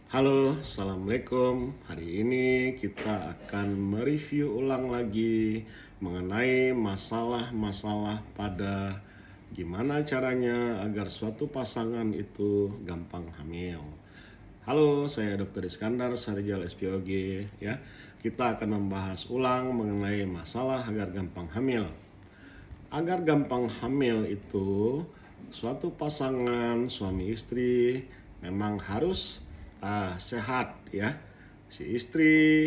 Halo, Assalamualaikum. Hari ini kita akan mereview ulang lagi mengenai masalah-masalah pada gimana caranya agar suatu pasangan itu gampang hamil. Halo, saya Dr. Iskandar, Sarjal SPOG ya. Kita akan membahas ulang mengenai masalah agar gampang hamil. Agar gampang hamil itu suatu pasangan suami istri memang harus sehat ya. Si istri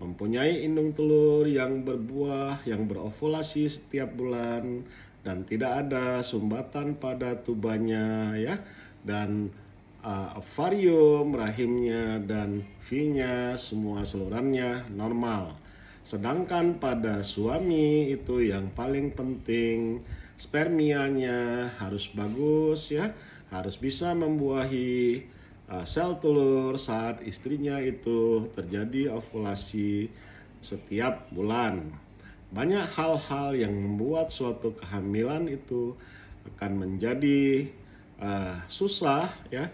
mempunyai indung telur yang berbuah, yang berovulasi setiap bulan dan tidak ada sumbatan pada tubannya ya. Dan ovarium, rahimnya dan V-nya semua salurannya normal. Sedangkan pada suami itu yang paling penting spermianya harus bagus ya, harus bisa membuahi sel telur saat istrinya itu terjadi ovulasi setiap bulan. Banyak hal-hal yang membuat suatu kehamilan itu akan menjadi susah ya.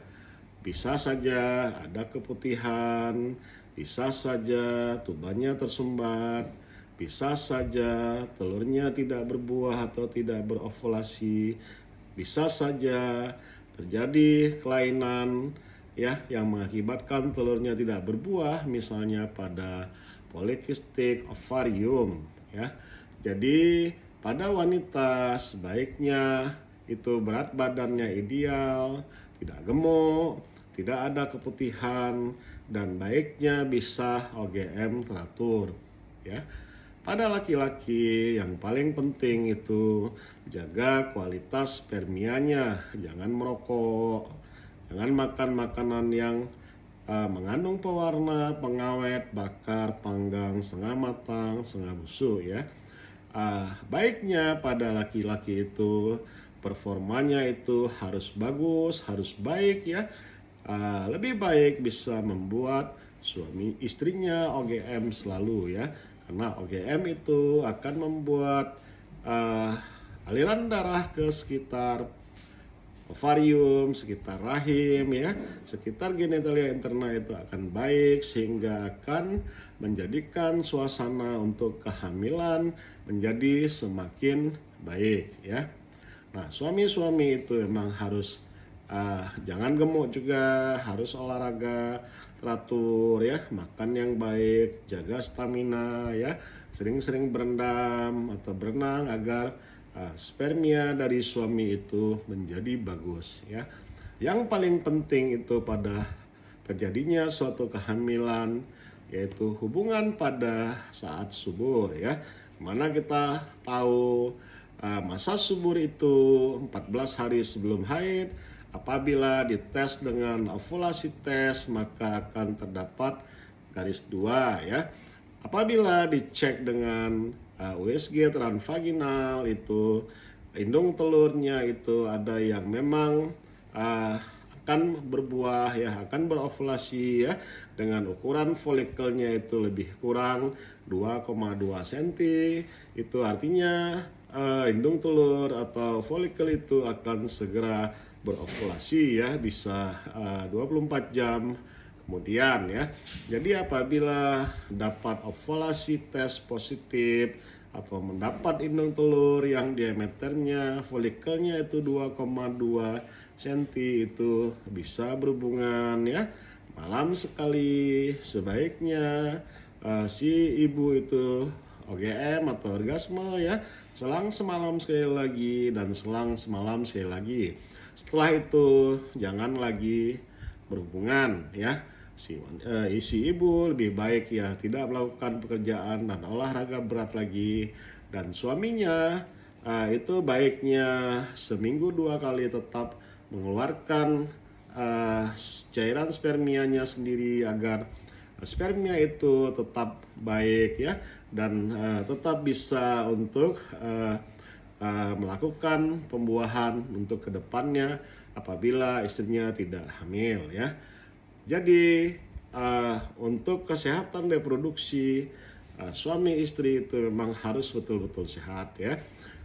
Bisa saja ada keputihan, bisa saja tubannya tersumbat, bisa saja telurnya tidak berbuah atau tidak berovulasi, bisa saja terjadi kelainan ya yang mengakibatkan telurnya tidak berbuah, misalnya pada polikistik ovarium ya. Jadi pada wanita sebaiknya itu berat badannya ideal, tidak gemuk, tidak ada keputihan, dan baiknya bisa OGM teratur ya. Pada laki-laki yang paling penting itu jaga kualitas spermianya, jangan merokok, jangan makan makanan yang mengandung pewarna, pengawet, bakar, panggang, setengah matang, setengah busuk ya. Baiknya pada laki-laki itu performanya itu harus bagus, harus baik ya. Lebih baik bisa membuat suami istrinya OGM selalu ya, karena OGM itu akan membuat aliran darah ke sekitar ovarium, sekitar rahim ya, sekitar genitalia interna itu akan baik sehingga akan menjadikan suasana untuk kehamilan menjadi semakin baik ya. Nah, suami-suami itu memang harus jangan gemuk juga, harus olahraga teratur ya, makan yang baik, jaga stamina ya, sering-sering berendam atau berenang agar spermia dari suami itu menjadi bagus ya. Yang paling penting itu pada terjadinya suatu kehamilan yaitu hubungan pada saat subur ya. Mana kita tahu masa subur itu 14 hari sebelum haid. Apabila dites dengan ovulasi tes maka akan terdapat garis 2 ya. Apabila dicek dengan USG transvaginal itu indung telurnya itu ada yang memang akan berbuah ya, akan berovulasi ya, dengan ukuran folikelnya itu lebih kurang 2,2 cm. Itu artinya indung telur atau folikel itu akan segera berovulasi ya, bisa 24 jam kemudian ya. Jadi apabila dapat ovulasi tes positif atau mendapat indung telur yang diameternya folikelnya itu 2,2 cm itu bisa berhubungan ya. Malam sekali sebaiknya si ibu itu OGM atau orgasme ya, selang semalam sekali lagi dan selang semalam sekali lagi. Setelah itu jangan lagi berhubungan ya. Si ibu lebih baik ya tidak melakukan pekerjaan dan olahraga berat lagi, dan suaminya itu baiknya seminggu 2 kali tetap mengeluarkan cairan spermianya sendiri agar spermia itu tetap baik ya, dan tetap bisa untuk melakukan pembuahan untuk kedepannya apabila istrinya tidak hamil ya. Jadi untuk kesehatan reproduksi suami istri itu memang harus betul-betul sehat ya.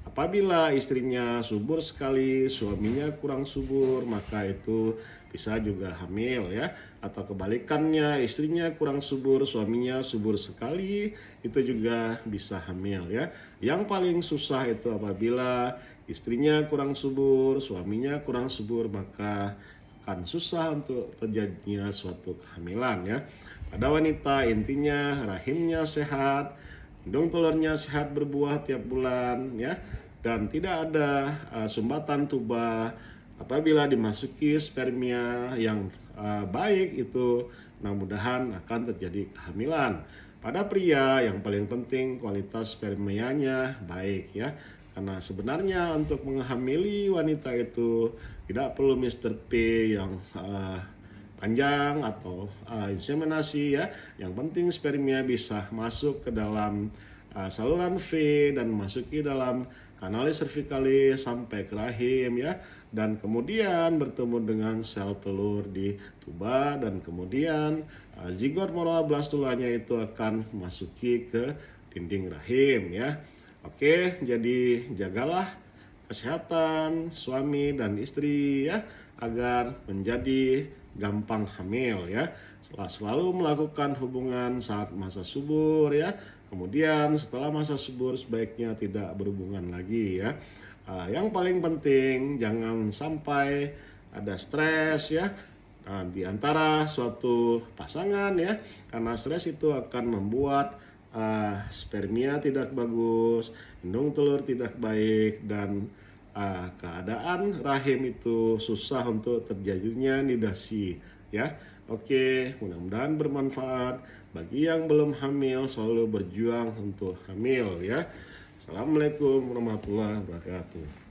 Apabila istrinya subur sekali, suaminya kurang subur, maka itu bisa juga hamil ya. Atau kebalikannya, istrinya kurang subur, suaminya subur sekali, itu juga bisa hamil ya. Yang paling susah itu apabila istrinya kurang subur, suaminya kurang subur, maka akan susah untuk terjadinya suatu kehamilan ya. Pada wanita intinya rahimnya sehat, hidung telurnya sehat berbuah tiap bulan ya, dan tidak ada sumbatan tuba. Apabila dimasuki spermia yang baik, itu mudah-mudahan akan terjadi kehamilan. Pada pria yang paling penting kualitas spermianya baik ya. Karena sebenarnya untuk menghamili wanita itu tidak perlu Mr. P yang panjang atau inseminasi ya. Yang penting spermia bisa masuk ke dalam saluran V dan masuki dalam kanalis cervicalis sampai ke rahim ya, dan kemudian bertemu dengan sel telur di tuba, dan kemudian zigot blastulanya itu akan masuki ke dinding rahim ya. Oke, jadi jagalah kesehatan suami dan istri ya, agar menjadi gampang hamil ya. Selalu melakukan hubungan saat masa subur ya. Kemudian setelah masa subur sebaiknya tidak berhubungan lagi ya. Yang paling penting jangan sampai ada stres ya di antara suatu pasangan ya, karena stres itu akan membuat spermia tidak bagus, hidung telur tidak baik, dan keadaan rahim itu susah untuk terjadinya nidasi ya. Oke, mudah-mudahan bermanfaat. Bagi yang belum hamil, selalu berjuang untuk hamil ya. Assalamualaikum warahmatullahi wabarakatuh.